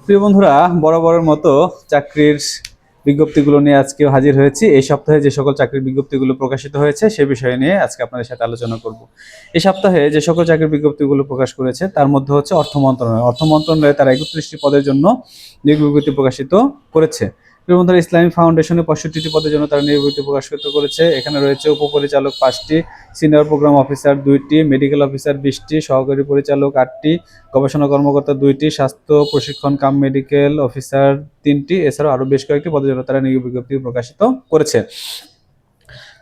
প্রিয় বন্ধুরা, বরাবরের মতো চাকরির বিজ্ঞপ্তিগুলো নিয়ে আজকেও হাজির হয়েছি। এই সপ্তাহে যে সকল চাকরির বিজ্ঞপ্তিগুলো প্রকাশিত হয়েছে সে বিষয়ে নিয়ে আজকে আপনাদের সাথে আলোচনা করব। এই সপ্তাহে যে সকল চাকরির বিজ্ঞপ্তিগুলো প্রকাশ করেছে তার মধ্যে হচ্ছে অর্থ মন্ত্রণালয়ে তারা 31টি পদের জন্য নিয়োগ বিজ্ঞপ্তি প্রকাশিত করেছে। প্রিয় বন্ধুরা, ইসলামী ফাউন্ডেশনে 65টি পদের জন্য তারা নিয়োগ বিজ্ঞপ্তি প্রকাশিত করেছে। এখানে রয়েছে উপপরিচালক 5টি, সিনিয়র প্রোগ্রাম অফিসার 2টি, মেডিকেল অফিসার 20টি, সহকারী পরিচালক 8টি, গবেষণা কর্মকর্তা 2টি, স্বাস্থ্য প্রশিক্ষণ কাম মেডিকেল অফিসার 3টি, এছাড়াও আরো বেশ কয়েকটি পদের জন্য তারা নিয়োগ বিজ্ঞপ্তি প্রকাশিত করেছে।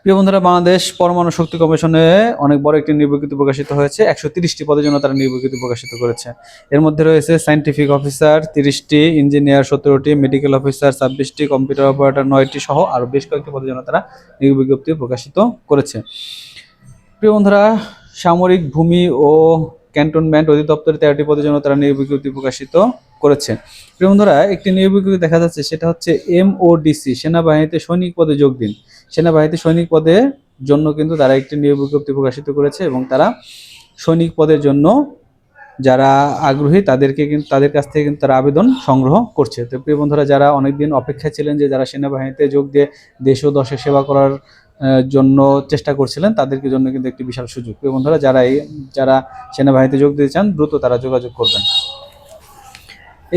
প্রিয় বন্ধুরা, বাংলাদেশ পরমাণু শক্তি কমিশনে অনেক বড় একটি নিয়োগ বিজ্ঞপ্তি প্রকাশিত হয়েছে। 130টি পদের জন্য তারা নিয়োগ বিজ্ঞপ্তি প্রকাশিত করেছে। এর মধ্যে রয়েছে সায়েন্টিফিক অফিসার 30টি, ইঞ্জিনিয়ার 17টি, মেডিকেল অফিসার 26টি, কম্পিউটার অপারেটর 9টি সহ আরো বেশ কয়েকটি পদের জন্য তারা নিয়োগ বিজ্ঞপ্তি প্রকাশিত করেছে। প্রিয় বন্ধুরা, সামরিক ভূমি ও ক্যান্টনমেন্ট অধিদপ্তরে 13টি পদের জন্য তারা নিয়োগ বিজ্ঞপ্তি প্রকাশিত করেছে। প্রিয় বন্ধুরা, একটি নিয়োগ বিজ্ঞপ্তি দেখা যাচ্ছে, সেটা হচ্ছে MODC, সেনাবাহিনীতে সৈনিক পদে যোগ দিন। সেনাবাহিনীতে সৈনিক পদের জন্য কিন্তু তারা একটি নিয়োগ বিজ্ঞপ্তি প্রকাশিত করেছে এবং তারা সৈনিক পদের জন্য যারা আগ্রহী তাদের কাছ থেকে কিন্তু তারা আবেদন সংগ্রহ করছে। তো প্রিয় বন্ধুরা, যারা অনেকদিন অপেক্ষায় ছিলেন যে যারা সেনাবাহিনীতে যোগ দিয়ে দেশ ও দশের সেবা করার জন্য চেষ্টা করছিলেন, তাদেরকে জন্য কিন্তু একটি বিশাল সুযোগ। প্রিয় বন্ধুরা, যারা সেনাবাহিনীতে যোগ দিতে চান দ্রুত তারা যোগাযোগ করবেন।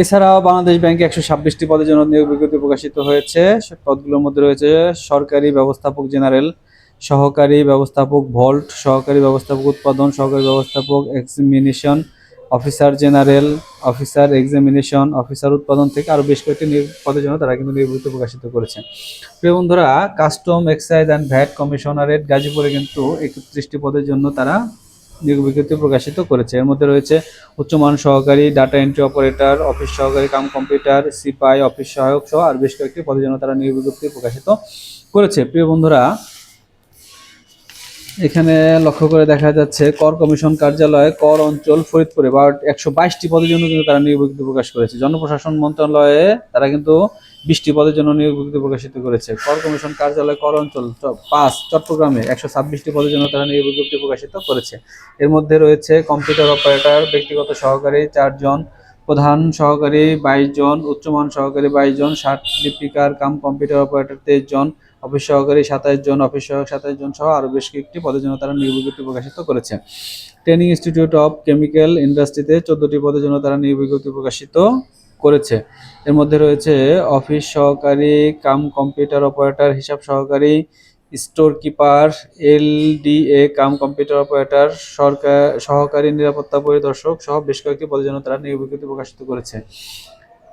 এছাড়াও বাংলাদেশ ব্যাংকে 126টি পদের জন্য নিয়োগ বিজ্ঞপ্তি প্রকাশিত হয়েছে। পদগুলোর মধ্যে রয়েছে সরকারি ব্যবস্থাপক জেনারেল, সহকারী ব্যবস্থাপক ভল্ট, সহকারী ব্যবস্থাপক উৎপাদন, সহকারী ব্যবস্থাপক examination, officer general, officer examination, officer উৎপাদন থেকে আরো বেশ কয়েকটি পদের জন্য তারা কিন্তু নিয়োগ বিজ্ঞপ্তি প্রকাশিত করেছে। প্রিয় বন্ধুরা, custom excise and VAT commissionerate গাজীপুরে কিন্তু 31টি পদের জন্য তারা নিয়োগ বিজ্ঞপ্তি প্রকাশিত করেছে। এর মধ্যে রয়েছে উচ্চমান সহকারী, ডাটা এন্ট্রি অপারেটর, অফিস সহকারী কাম কম্পিউটার, সিপাই, অফিস সহায়ক সহ আর বেশ কয়েকটি পদের জন্য তারা নিয়োগ বিজ্ঞপ্তি প্রকাশিত করেছে। প্রিয় বন্ধুরা, এখানে লক্ষ্য করে দেখা যাচ্ছে কর কমিশন কার্যালয় কর অঞ্চল ফরিদপুরে 122টি পদের জন্য কিন্তু তারা নিয়োগ বিজ্ঞপ্তি প্রকাশ করেছে। জনপ্রশাসন মন্ত্রণালয়ে তারা কিন্তু 20টি পদের জন্য নিয়োগ বিজ্ঞপ্তি প্রকাশিত করেছে। কর কমিশন কার্যালয় কর অঞ্চল 5 চট্টগ্রামে 126টি পদের জন্য তারা নিয়োগ বিজ্ঞপ্তি প্রকাশিত করেছে। এর মধ্যে রয়েছে কম্পিউটার অপারেটর, ব্যক্তিগত সহকারী 4 জন, প্রধান সহকারী 22 জন, উচ্চমান সহকারী 22 জন, ষাট লিপিকার কাম কম্পিউটার অপারেটর 23 জন, অফিস সহকারী 27 জন, অফিস সহায়ক 27 জন সহ আরো বেশ কয়েকটি পদের জন্য তারা নিয়োগ বিজ্ঞপ্তি প্রকাশিত করেছে। ট্রেনিং ইনস্টিটিউট অফ কেমিক্যাল ইন্ডাস্ট্রিতে 14টি পদের জন্য তারা নিয়োগ বিজ্ঞপ্তি প্রকাশিত করেছে। এর মধ্যে রয়েছে অফিস সহকারী কাম কম্পিউটার অপারেটর, হিসাব সহকারী, store keeper, LDA cum computer operator, সহকারী নিরাপত্তা পরিদর্শক সহ বেশ কয়েকটি পদের জন্য তারা নিয়োগ বিজ্ঞপ্তি প্রকাশিত করেছে।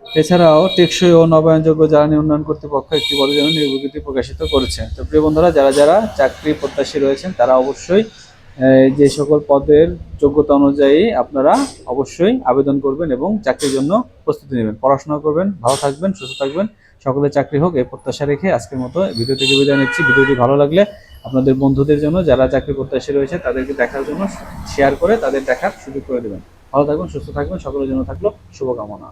এছাড়াও টেকসই ও নবায়নযোগ্য জ্বালানি উন্নয়ন কর্তৃপক্ষ একটি পদের জন্য নিয়োগ বিজ্ঞপ্তি প্রকাশিত করেছে। তো প্রিয় বন্ধুরা, যারা চাকরি প্রত্যাশী রয়েছেন তারা অবশ্যই যে সকল পদের যোগ্যতা অনুযায়ী আপনারা অবশ্যই আবেদন করবেন এবং চাকরির জন্য প্রস্তুতি নেবেন, পড়াশোনা করবেন, ভালো থাকবেন, সুস্থ থাকবেন, সকলের চাকরি হোক এই প্রত্যাশা রেখে আজকের মতো ভিডিও থেকে বিদায় নিচ্ছি। ভিডিওটি ভালো লাগলে আপনাদের বন্ধুদের জন্য যারা চাকরি প্রত্যাশী রয়েছে তাদেরকে দেখার জন্য শেয়ার করে তাদের দেখার সুযোগ করে দেবেন। ভালো থাকবেন, সুস্থ থাকবেন, সকলের জন্য থাকলো শুভকামনা।